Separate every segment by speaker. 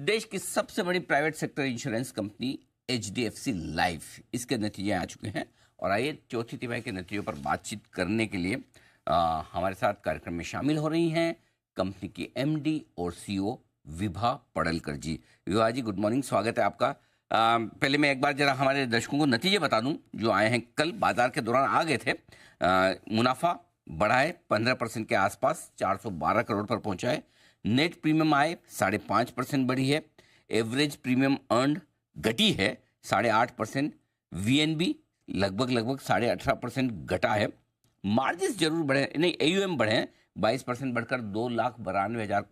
Speaker 1: देश की सबसे बड़ी private sector insurance company HDFC life, इसके नतीजे आ चुके हैं। और आइए चौथी तिमाही के नतीजों पर बातचीत करने के लिए हमारे साथ कार्यक्रम में शामिल हो रही हैं कंपनी की एमडी और सीईओ विभा पड़लकर जी। विभा जी, गुड मॉर्निंग, स्वागत है आपका। पहले मैं एक बार जरा हमारे दर्शकों को नतीजे बता दूं जो आए हैं। कल बाजार के दौरान आ गए थे। मुनाफा बढ़ा है 15% के आसपास, 412 करोड़ पर पहुंचा है। नेट प्रीमियम आय 5.5% बढ़ी है। एवरेज प्रीमियम अर्न्ड घटी है 8.5%। वीएनबी लगभग 18.5% घटा है। मार्जिन जरूर बढ़े, नहीं एयूएम बढ़े हैं 22% बढ़कर 2,92,000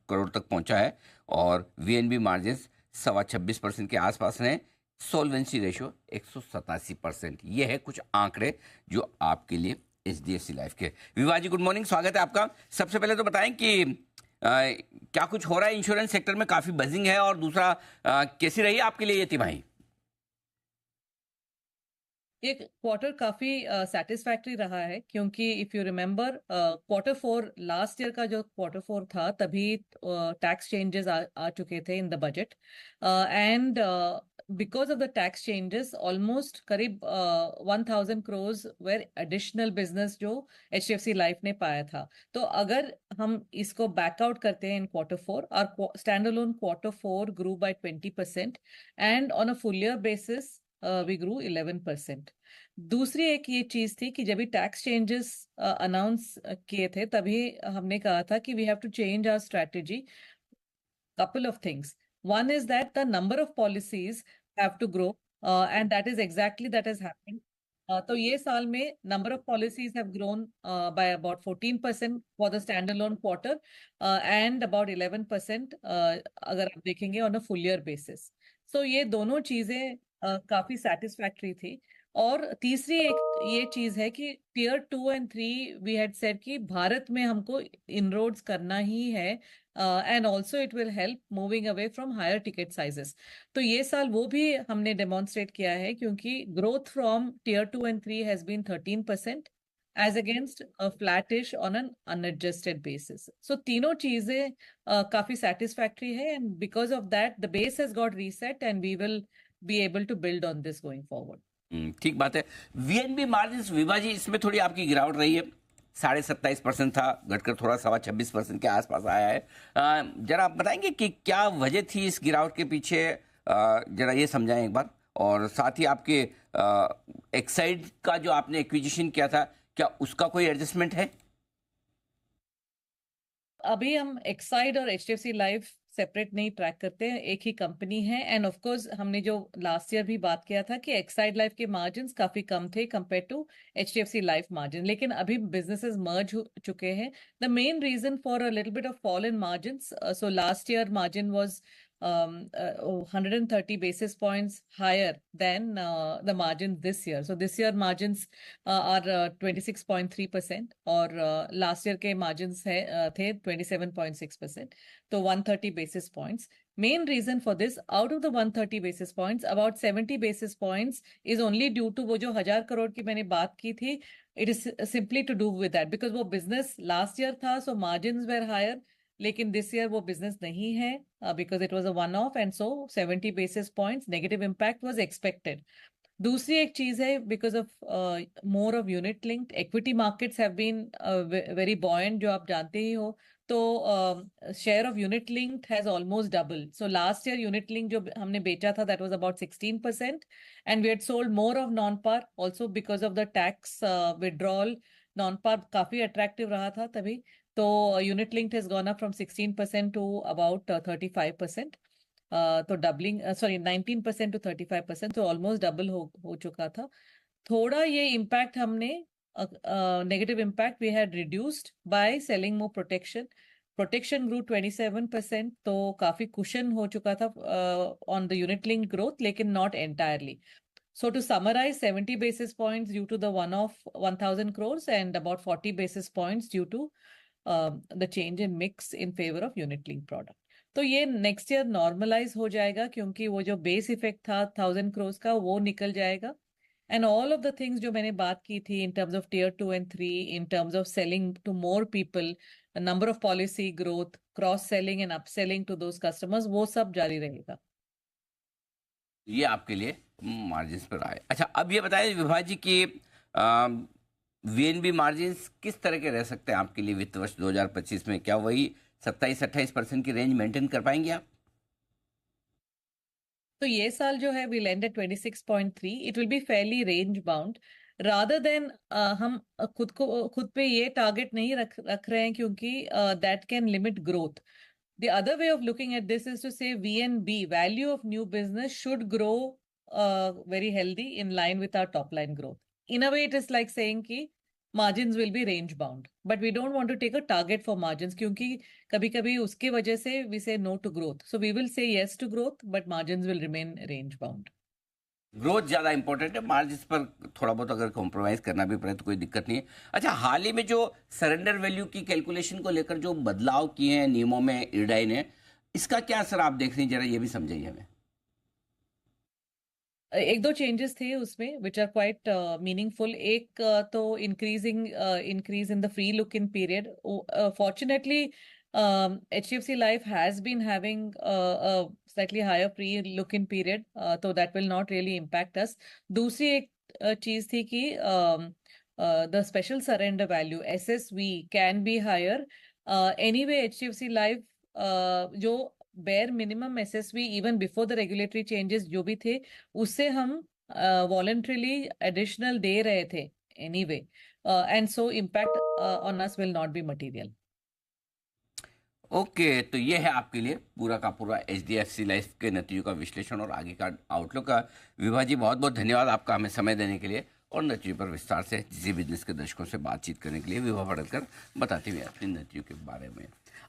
Speaker 1: करोड़ तक पहुंचा है। और वीएनबी मार्जिन 26.25% के आसपास हैं। सोल्वेंसी रेशियो 187%। ये है कुछ आंकड़े जो आपके लिए एचडीएफसी लाइफ के। विभा जी, गुड मॉर्निंग, स्वागत है आपका। सबसे पहले तो बताएं कि क्या कुछ हो रहा है इंश्योरेंस सेक्टर में, काफी बजिंग है, और दूसरा कैसी रही आपके लिए ये तिमाही?
Speaker 2: ये क्वार्टर काफी सेटिस्फैक्टरी रहा है, क्योंकि if you remember quarter four last year का जो क्वार्टर फोर था, तभी टैक्स चेंजेस आ चुके थे in the budget. And because of the tax changes almost करीब 1,000 crores वेर एडिशनल बिजनेस जो एचडीएफसी लाइफ ने पाया था। तो अगर हम इसको बैकआउट करते हैं इन क्वार्टर फोर, और stand alone quarter four grew by 20%, and on a full year basis we grew 11%। दूसरी एक ये चीज थी कि जब भी टैक्स चेंजेस अनाउंस किए थे, तभी हमने कहा था कि we have to change our strategy. couple of things. One is that the number of policies have to grow, and that is exactly that has happened. तो ये साल में number of policies have grown by about 14% for the standalone quarter, and about 11% अगर आप देखेंगे on a full year basis. So ये दोनों चीजें काफी satisfactory थी। और तीसरी एक ये चीज है कि tier 2 and 3 we had said कि भारत में हमको इनरोड्स करना ही है, and also it will help moving away from higher ticket sizes. तो ये साल वो भी हमने डेमोन्स्ट्रेट किया है, क्योंकि growth from tier 2 and 3 has been 13% as against flattish on an unadjusted basis. So तीनों चीजें काफी सेटिस्फैक्ट्री है, and because of that the base has got reset, and we will be able to build on this going forward.
Speaker 1: ठीक बात है। वीएनबी margin Vibha जी, इसमें थोड़ी आपकी गिरावट रही है। 27.5% था, घटकर थोड़ा 26% के आसपास आया है। जरा आप बताएंगे कि क्या वजह थी इस गिरावट के पीछे? जरा ये समझाएं एक बार। और साथ ही आपके एक्साइड का जो आपने एक्विजिशन किया था, क्या उसका कोई एडजस्टमेंट है?
Speaker 2: अभी हम एक्साइड और एचडीएफसी लाइफ सेपरेट नहीं ट्रैक करते हैं, एक ही कंपनी है। एंड ऑफ कोर्स हमने जो लास्ट ईयर भी बात किया था कि एक्साइड लाइफ के मार्जिन्स काफी कम थे compare to HDFC life margin, लेकिन अभी बिजनेसेस मर्ज हो चुके हैं। The main reason for a little bit of fall in margins, so last year margin was 130 basis points higher than the margin this year. So this year margins are 26.3%, और last year के margins थे 27.6%. तो 130 basis points. Main reason for this, out of the 130 basis points, about 70 basis points is only due to वो जो 1,000 crore की मैंने बात की थी, it is simply to do with that, because वो business last year था, so margins were higher, लेकिन दिस ईयर वो बिजनेस नहीं है, because it was a one off, and so 70 basis points negative impact was expected. दूसरी एक चीज है, because of more of unit linked equity markets have been very buoyant, जो आप जानते ही हो। तो share of unit linked has almost double. So last year unit link जो हमने बेचा था, that was about 16%, and we had sold more of non par also because of the tax withdrawal. Non par काफी attractive रहा था तभी। तो unit linked has gone up from 16% to about 35%। तो डबलिंग, सॉरी 19% टू 35%, तो almost double हो चुका था। थोड़ा ये इम्पैक्ट हमने negative impact we had reduced by selling more protection. Protection grew 27%, तो काफी कुशन हो चुका था on the unit link growth, लेकिन not entirely. So to summarize, 70 basis points due to the one-off 1,000 crores, and about 40 basis points due to the change in mix in favor of unit link product. तो ये next year normalise हो जाएगा, क्योंकि वो जो base effect था 1,000 crores का, वो निकल जाएगा। And all of the things जो मैंने बात की थी in terms of tier 2 and 3, in terms of selling to more people, number of policy growth, cross-selling and upselling to those customers, वो सब जारी रहेगा।
Speaker 1: ये आपके लिए मार्जिन्स पर आए। अच्छा, अब ये बताइए विभा जी कि वीएनबी मार्जिन्स किस तरह के रह सकते हैं आपके लिए वित्त वर्ष 2025 में? क्या वही 27-28% की रेंज मेंटेन कर पाएंगे आप?
Speaker 2: तो ये साल जो है we land at 26.3, it will be fairly range bound rather than हम खुद पे ये टारगेट नहीं रख रहे हैं क्योंकि that can limit growth. The other way of looking at this is to say VNB, value of new business, should grow very healthy in line with our top line growth. In a way, it is like saying कि margins will be range bound, but we don't want to take a target for margins क्योंकि कभी-कभी उसके वजह से we say no to growth. So we will say yes to growth, but margins will remain range bound.
Speaker 1: Growth ज़्यादा important है, margins पर थोड़ा बहुत अगर कॉम्प्रोमाइज़ करना भी पड़े तो कोई दिक्कत नहीं है। अच्छा, हाल ही में जो सरेंडर वैल्यू की कैलकुलेशन को लेकर जो बदलाव किए हैं नियमों में IRDAI ने, इसका क्या असर आप देख रही हैं, जरा ये भी समझाइए हमें।
Speaker 2: एक दो चेंजेस थे उसमें विच आर क्वाइट मीनिंगफुल। एक तो increase in the free look in period. Fortunately HDFC Life has been having a slightly higher free look in period, so that will not really impact us. दूसरी एक चीज थी कि the special surrender value SSV can be higher. Anyway, HDFC Life जो bare minimum SSV even before the regulatory changes जो भी थे उससे हम voluntarily additional दे रहे थे anyway, and so impact on us will not be material.
Speaker 1: Okay, तो ये है आपके लिए पूरा का पूरा HDFC लाइफ के नतीजों का विश्लेषण और आगे का आउटलुक का। विभा जी, बहुत बहुत धन्यवाद आपका हमें समय देने के लिए और नतीजों पर विस्तार से किसी बिजनेस के दर्शकों से बातचीत करने के लिए विभा पड़कर बताती हुई अपनी नतीजों के बारे में।